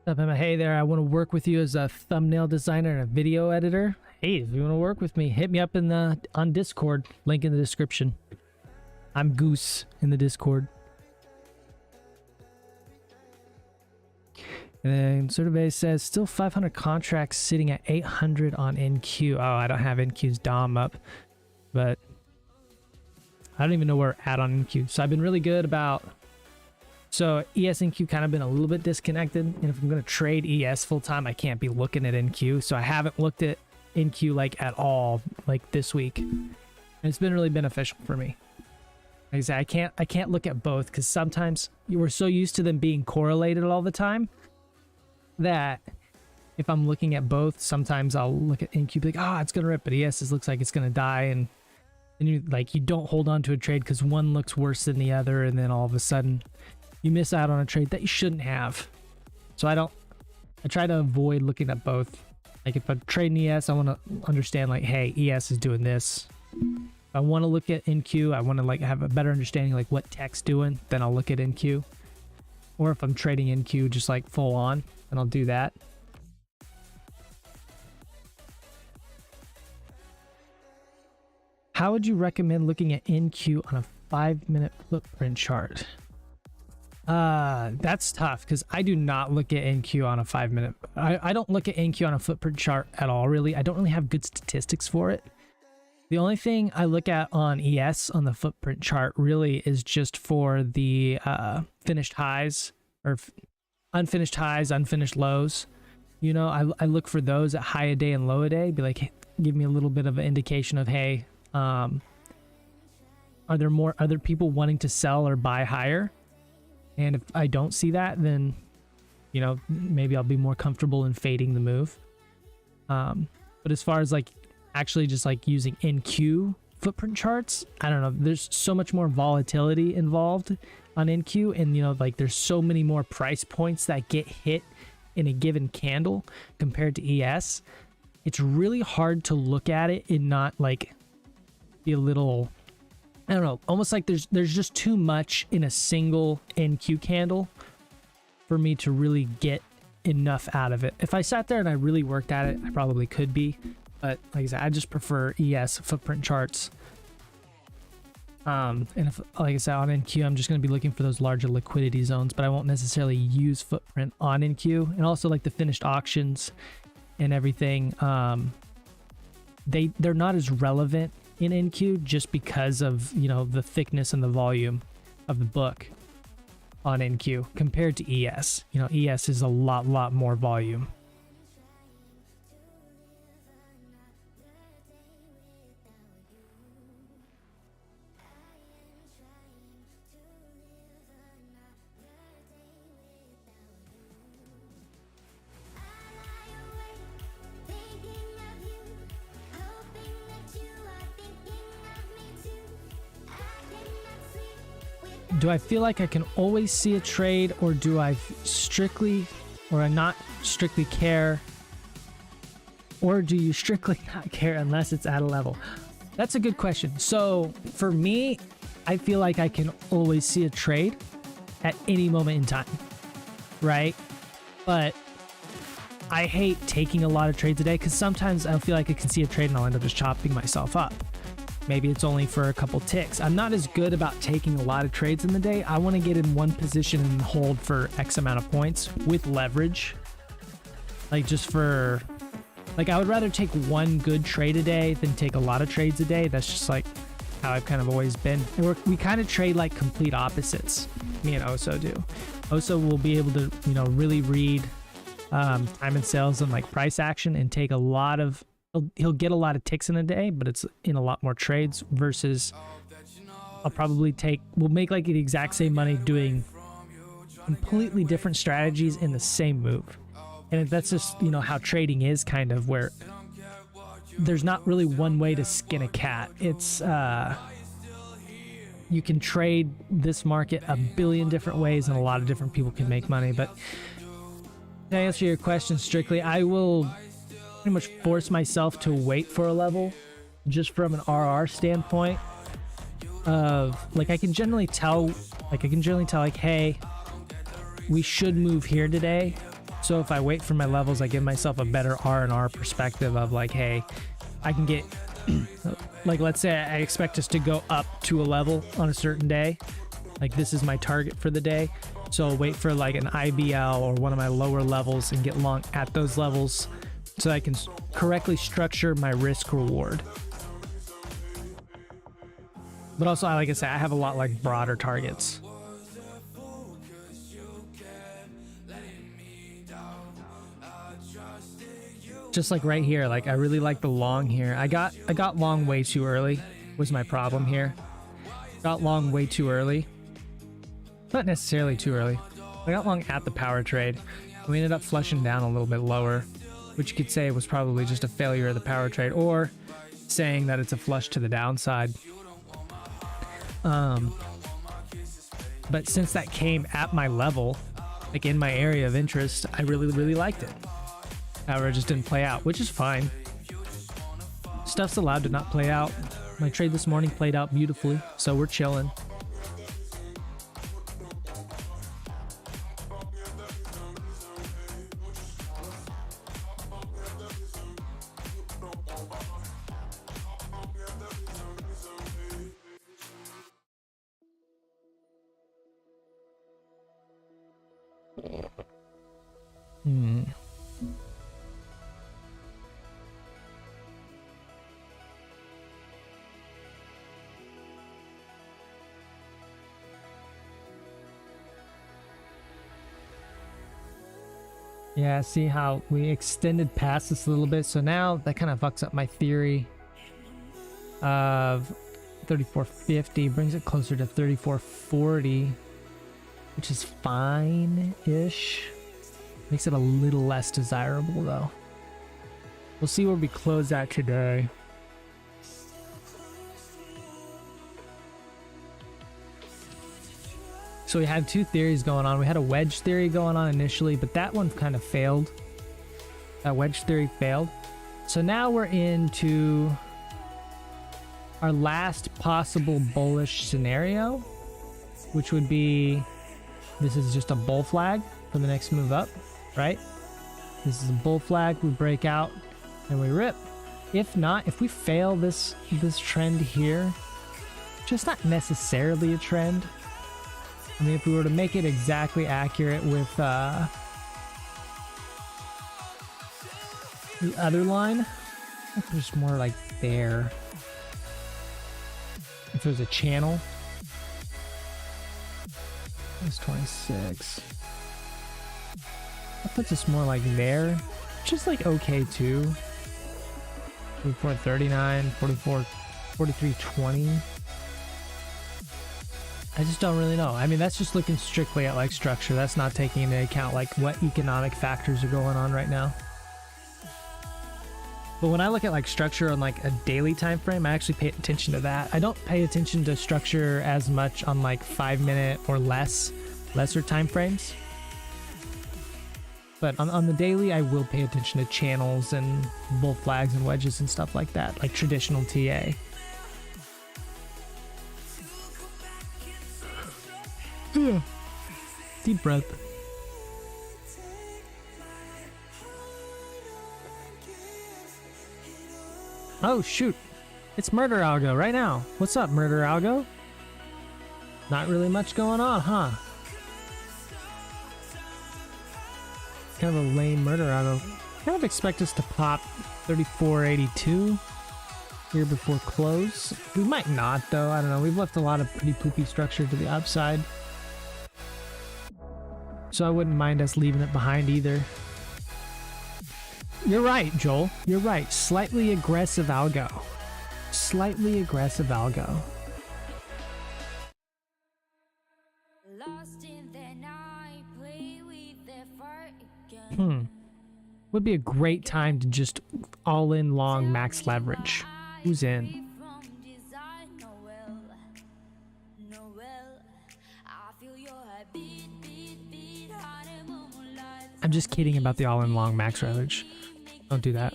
[SPEAKER 2] Up, Emma. Hey there, I want to work with you as a thumbnail designer and a video editor. Hey, if you want to work with me, hit me up on Discord. Link in the description. I'm Goose in the Discord. And then Survey says still 500 contracts sitting at 800 on NQ. Oh, I don't have NQ's DOM up, but I don't even know where we're at on NQ. So I've been really good about. So ES NQ kind of been a little bit disconnected, and if I'm going to trade ES full time, I can't be looking at NQ. So I haven't looked at NQ like at all like this week, and it's been really beneficial for me. Like I said, I can't look at both because sometimes you were so used to them being correlated all the time that if I'm looking at both, sometimes I'll look at NQ be like, oh, it's gonna rip, but ES looks like it's gonna die, and then you don't hold on to a trade because one looks worse than the other, and then all of a sudden you miss out on a trade that you shouldn't have. So I try to avoid looking at both. Like if I'm trading ES, I want to understand like, hey, ES is doing this. If I want to look at NQ, I want to like have a better understanding like what tech's doing, then I'll look at NQ. Or if I'm trading NQ just like full on, then I'll do that. How would you recommend looking at NQ on a 5-minute footprint chart? That's tough because I do not look at NQ on a 5-minute. I don't look at NQ on a footprint chart at all, really. I don't really have good statistics for it. The only thing I look at on ES on the footprint chart really is just for the finished highs or unfinished highs, unfinished lows. You know, I look for those at high a day and low a day. Be like, hey, give me a little bit of an indication of, hey, are there more other people wanting to sell or buy higher? And if I don't see that, then, you know, maybe I'll be more comfortable in fading the move. But as far as like actually just like using NQ footprint charts, I don't know. There's so much more volatility involved on NQ, and you know, like there's so many more price points that get hit in a given candle compared to ES. It's really hard to look at it and not like be a little, I don't know, almost like there's just too much in a single NQ candle for me to really get enough out of it. If I sat there and I really worked at it, I probably could be, but like I said, I just prefer ES footprint charts. And if, like I said, on NQ, I'm just going to be looking for those larger liquidity zones, but I won't necessarily use footprint on NQ. And also like the finished auctions and everything, they're not as relevant in NQ just because of, you know, the thickness and the volume of the book on NQ compared to ES. You know, ES is a lot more volume. Do I feel like I can always see a trade, or do I strictly, or I not strictly care, or do you strictly not care unless it's at a level? That's a good question. So for me, I feel like I can always see a trade at any moment in time, right? But I hate taking a lot of trades a day because sometimes I feel like I can see a trade and I'll end up just chopping myself up. Maybe it's only for a couple ticks. I'm not as good about taking a lot of trades in the day. I want to get in one position and hold for X amount of points with leverage. Like just for, like I would rather take one good trade a day than take a lot of trades a day. That's just like how I've kind of always been. And we kind of trade like complete opposites. Me and Oso do. Oso will be able to, you know, really read time and sales and like price action and take a lot of, he'll get a lot of ticks in a day, but it's in a lot more trades versus I'll probably we'll make like the exact same money doing completely different strategies in the same move. And that's just, you know, how trading is, kind of, where there's not really one way to skin a cat. It's you can trade this market a billion different ways and a lot of different people can make money. But to answer your question strictly, I will pretty much force myself to wait for a level just from an RR standpoint of like I can generally tell like, hey, we should move here today. So if I wait for my levels, I give myself a better R&R perspective of like, hey, I can get like, let's say I expect us to go up to a level on a certain day. Like this is my target for the day. So I'll wait for like an IBL or one of my lower levels and get long at those levels so I can correctly structure my risk reward. But also, like I said, I have a lot like broader targets. Just like right here, like I really like the long here. I got long way too early was my problem here. Got long way too early. Not necessarily too early. I got long at the power trade. We ended up flushing down a little bit lower, which you could say was probably just a failure of the power trade, or saying that it's a flush to the downside. But since that came at my level, like in my area of interest, I really liked it. However, it just didn't play out, which is fine. Stuff's allowed to not play out. My trade this morning played out beautifully, so we're chilling. Yeah, see how we extended past this a little bit. So now that kind of fucks up my theory of 3450, brings it closer to 3440, which is fine-ish. Makes it a little less desirable though. We'll see where we close at today. So we had two theories going on. We had a wedge theory going on initially, but that one kind of failed. That wedge theory failed. So now we're into our last possible bullish scenario, which would be, this is just a bull flag for the next move up, right? This is a bull flag, we break out and we rip. If not, if we fail this trend here, just not necessarily a trend. I mean, if we were to make it exactly accurate with The other line, I think there's more like there. If there's a channel, it's 26. That puts us more like there, which is like okay too. 44.39, 44, 43.20. I just don't really know. I mean, that's just looking strictly at like structure. That's not taking into account like what economic factors are going on right now. But when I look at like structure on like a daily time frame, I actually pay attention to that. I don't pay attention to structure as much on like 5-minute or lesser time frames. But on the daily, I will pay attention to channels and bull flags and wedges and stuff like that, like traditional TA. Deep breath. Oh shoot, it's Murder Algo right now. What's up, Murder Algo? Not really much going on, huh? Kind of a lame Murder Algo. Kind of expect us to pop 34.82 here before close. We might not though, I don't know. We've left a lot of pretty poopy structure to the upside. So I wouldn't mind us leaving it behind either. You're right, Joel. You're right. Slightly aggressive algo. Slightly aggressive algo. Would be a great time to just all in long max leverage. Who's in? I'm just kidding about the all in long max leverage. Don't do that.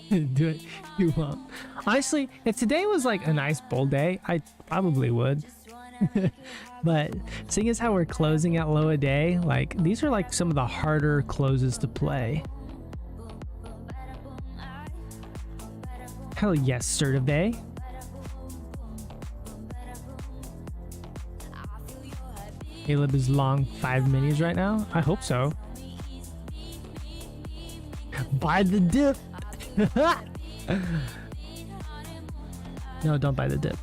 [SPEAKER 2] Do it. You won't. Honestly, if today was like a nice bull day, I probably would. But seeing as how we're closing at low a day, like these are like some of the harder closes to play. Hell yes, Certive. Caleb is long 5 minis right now? I hope so. Buy the dip. No, don't buy the dip.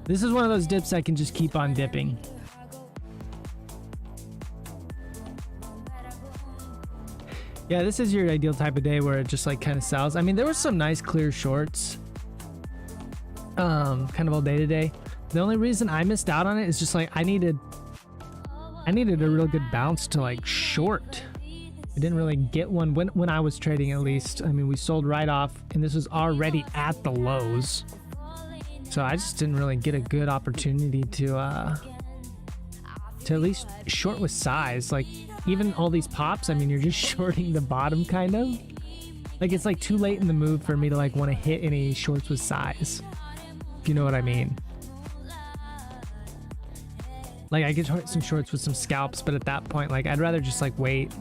[SPEAKER 2] This is one of those dips I can just keep on dipping. Yeah, this is your ideal type of day where it just like kind of sells. I mean, there was some nice clear shorts kind of all day today. The only reason I missed out on it is just like I needed a real good bounce to like short. I didn't really get one when I was trading, at least. I mean, we sold right off and this was already at the lows. So I just didn't really get a good opportunity to at least short with size. Like even all these pops, I mean, you're just shorting the bottom kind of. Like it's like too late in the move for me to like want to hit any shorts with size. If you know what I mean. Like I could hit some shorts with some scalps, but at that point, like I'd rather just like wait.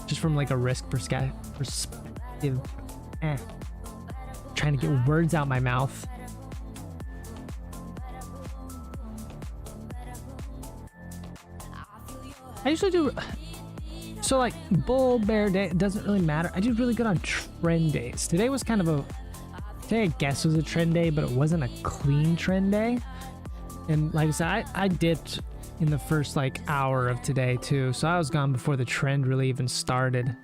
[SPEAKER 2] Just from like a risk perspective. Trying to get words out my mouth. I usually do so like bull bear day, it doesn't really matter. I do really good on trend days. Today was kind of today I guess was a trend day, but it wasn't a clean trend day. And like I said, I dipped in the first like hour of today too, so I was gone before the trend really even started.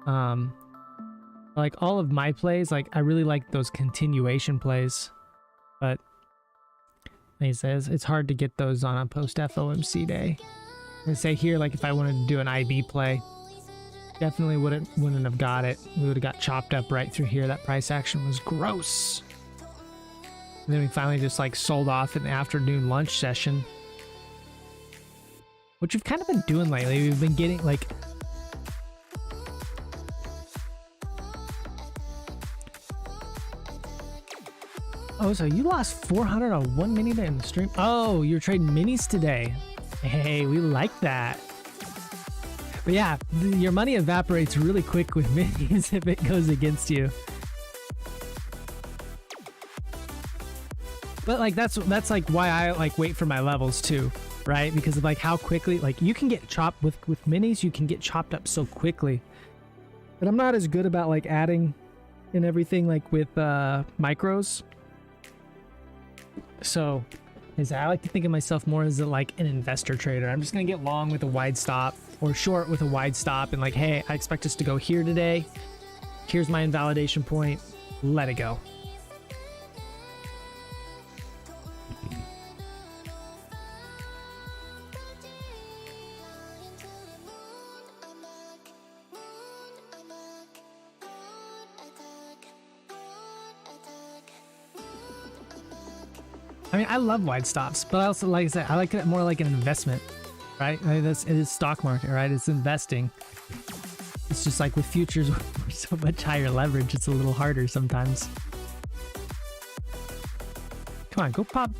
[SPEAKER 2] Like all of my plays, like I really like those continuation plays, but like I says, it's hard to get those on a post FOMC day. I say here, like if I wanted to do an IB play, definitely wouldn't have got it. We would have got chopped up right through here. That price action was gross. And then we finally just like sold off in the afternoon lunch session, which we've kind of been doing lately. We've been getting like oh, so you lost 400 on one mini day in the stream? Oh, you're trading minis today. Hey, we like that. But yeah, your money evaporates really quick with minis if it goes against you. But like that's like why I like wait for my levels too. right? Because of like how quickly, like you can get chopped with minis, you can get chopped up so quickly. But I'm not as good about like adding and everything like with micros. So I like to think of myself more as like an investor trader. I'm just gonna get long with a wide stop or short with a wide stop, and like, hey, I expect us to go here today. Here's my invalidation point. Let it go. I mean, I love wide stops, but I also, like I said, I like it more like an investment, right? Like it is stock market, right? It's investing. It's just like with futures, we're so much higher leverage, it's a little harder sometimes. Come on, go pop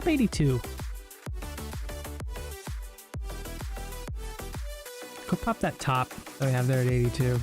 [SPEAKER 2] 82. Go pop that top that we have there at 82.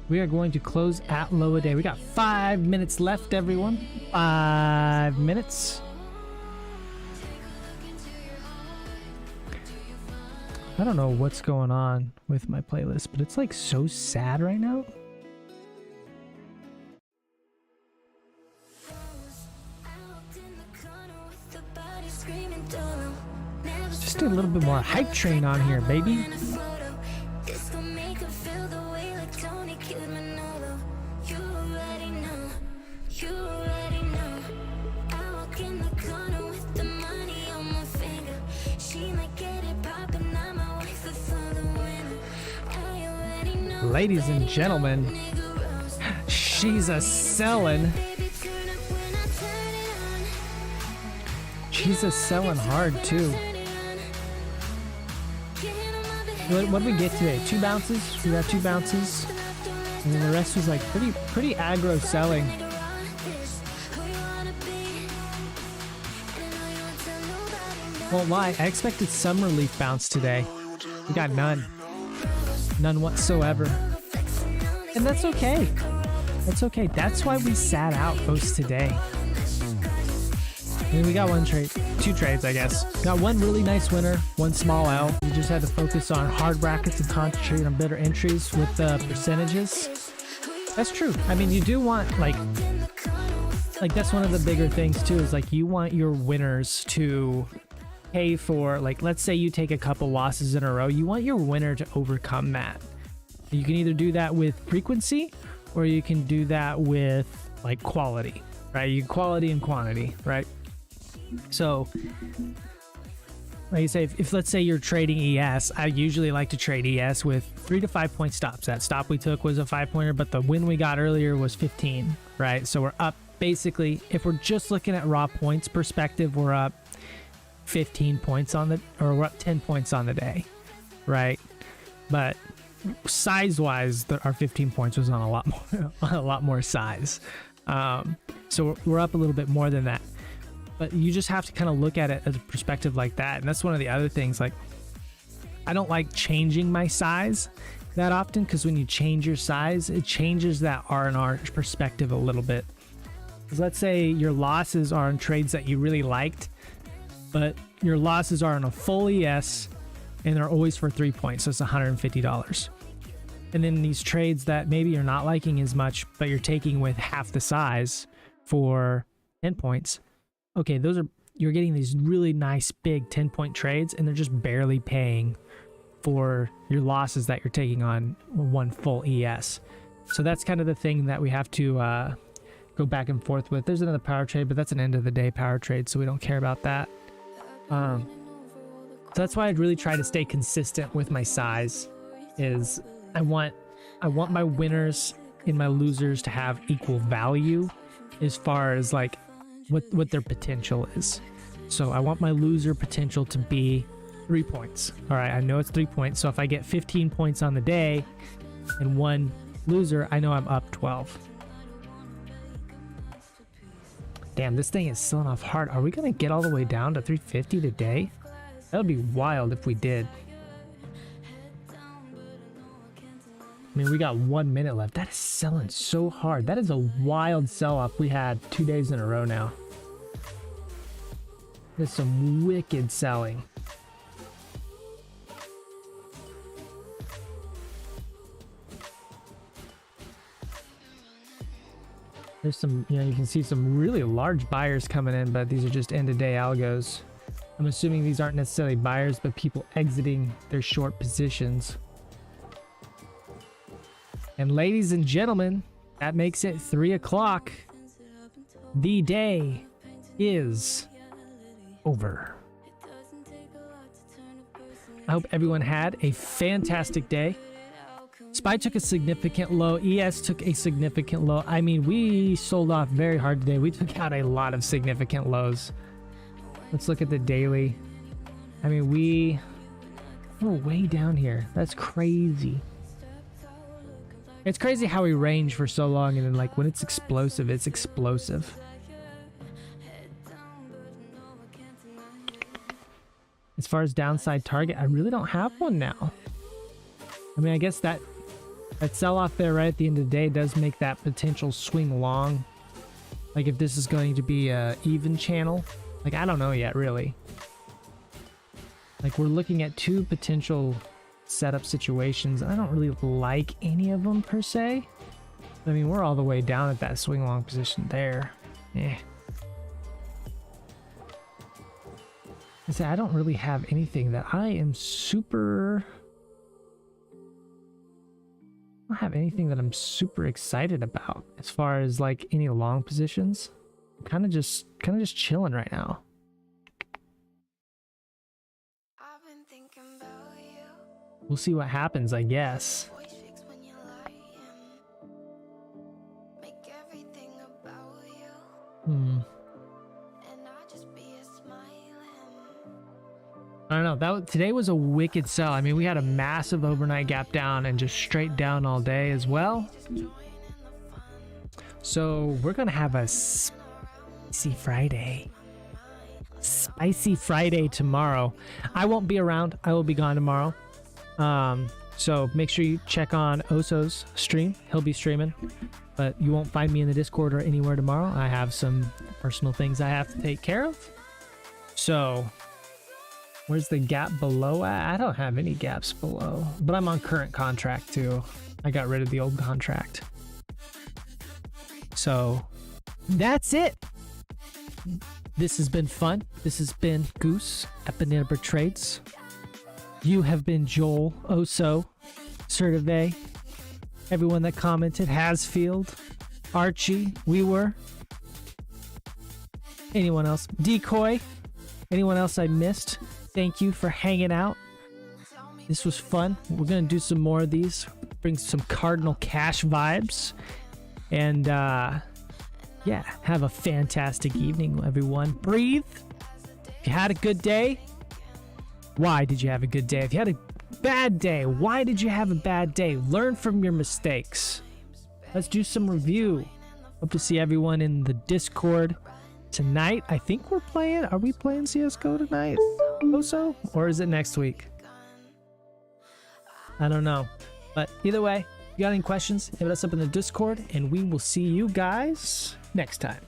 [SPEAKER 2] We are going to close at low a day. We got 5 minutes left, everyone. 5 minutes. I don't know what's going on with my playlist, but it's like so sad right now. Just do a little bit more hype train on here, baby. Ladies and gentlemen, she's a selling. She's a selling hard too. What did we get today? 2 bounces? We got 2 bounces. And then the rest was like pretty aggro selling. Won't lie, I expected some relief bounce today. We got none. None whatsoever. And that's okay. That's okay. That's why we sat out most today. I mean, we got 2 trades, I guess. Got 1 really nice winner, 1 small L. We just had to focus on hard brackets and concentrate on better entries with the percentages. That's true. I mean, you do want like that's one of the bigger things too, is like you want your winners to pay for, like, let's say you take a couple losses in a row, you want your winner to overcome that. You can either do that with frequency or you can do that with like quality, right? Quality and quantity, right? So like you say, if let's say you're trading ES, I usually like to trade ES with 3 to 5 point stops. That stop we took was a 5-pointer, but the win we got earlier was 15, right? So we're up, basically, if we're just looking at raw points perspective, we're up 15 points or we're up 10 points on the day, right? But size-wise, our 15 points was on a lot more size. So we're up a little bit more than that. But you just have to kind of look at it as a perspective like that. And that's one of the other things. Like, I don't like changing my size that often, because when you change your size, it changes that R&R perspective a little bit. Because let's say your losses are on trades that you really liked, but your losses are on a full ES and they're always for 3 points. So it's $150. And then these trades that maybe you're not liking as much, but you're taking with half the size for 10 points. Okay, you're getting these really nice big 10-point trades, and they're just barely paying for your losses that you're taking on 1 full ES. So that's kind of the thing that we have to go back and forth with. There's another power trade, but that's an end of the day power trade, so we don't care about that. So that's why I'd really try to stay consistent with my size. Is I want I want my winners and my losers to have equal value as far as like what their potential is. So I want my loser potential to be 3 points. All right, I know it's 3 points. So if I get 15 points on the day and one loser, I know I'm up 12. Damn, this thing is selling off hard. Are we gonna get all the way down to 350 today? That would be wild if we did. I mean, we got 1 minute left. That is selling so hard. That is a wild sell-off we had 2 days in a row now. There's some wicked selling. There's some, you know, you can see some really large buyers coming in, but these are just end-of-day algos. I'm assuming these aren't necessarily buyers, but people exiting their short positions. And ladies and gentlemen, that makes it 3 o'clock. The day is over. I hope everyone had a fantastic day. SPY took a significant low. ES took a significant low. I mean, we sold off very hard today. We took out a lot of significant lows. Let's look at the daily. I mean, we're way down here. That's crazy. It's crazy how we range for so long, and then like when it's explosive, it's explosive. As far as downside target, I really don't have one now. I mean, I guess that sell-off there right at the end of the day does make that potential swing long. Like if this is going to be a even channel, like I don't know yet really. Like we're looking at 2 potential setup situations. I don't really like any of them per se. I mean, we're all the way down at that swing long position there. Eh. I don't really have anything that I am super... I don't have anything that I'm super excited about as far as like any long positions. I'm kind of just chilling right now. We'll see what happens, I guess. I don't know. Today was a wicked sell. I mean, we had a massive overnight gap down and just straight down all day as well. So we're gonna have a spicy Friday. Spicy Friday tomorrow. I won't be around. I will be gone tomorrow. So make sure you check on Oso's stream. He'll be streaming, but you won't find me in the Discord or anywhere tomorrow. I have some personal things I have to take care of. So where's the gap below at? I don't have any gaps below, but I'm on current contract too. I got rid of the old contract. So that's it. This has been fun. This has been Goose at Banana Bird Trades. You have been Joel, Oso, Survey, everyone that commented, Hasfield, Archie, we were. Anyone else? Decoy. Anyone else I missed? Thank you for hanging out. This was fun. We're going to do some more of these. Bring some Cardinal Cash vibes. And yeah, have a fantastic evening, everyone. Breathe. If you had a good day, why did you have a good day? If you had a bad day, why did you have a bad day? Learn from your mistakes. Let's do some review. Hope to see everyone in the Discord tonight. I think we're playing. Are we playing CSGO tonight? Also? Or is it next week? I don't know. But either way, if you got any questions, hit us up in the Discord, and we will see you guys next time.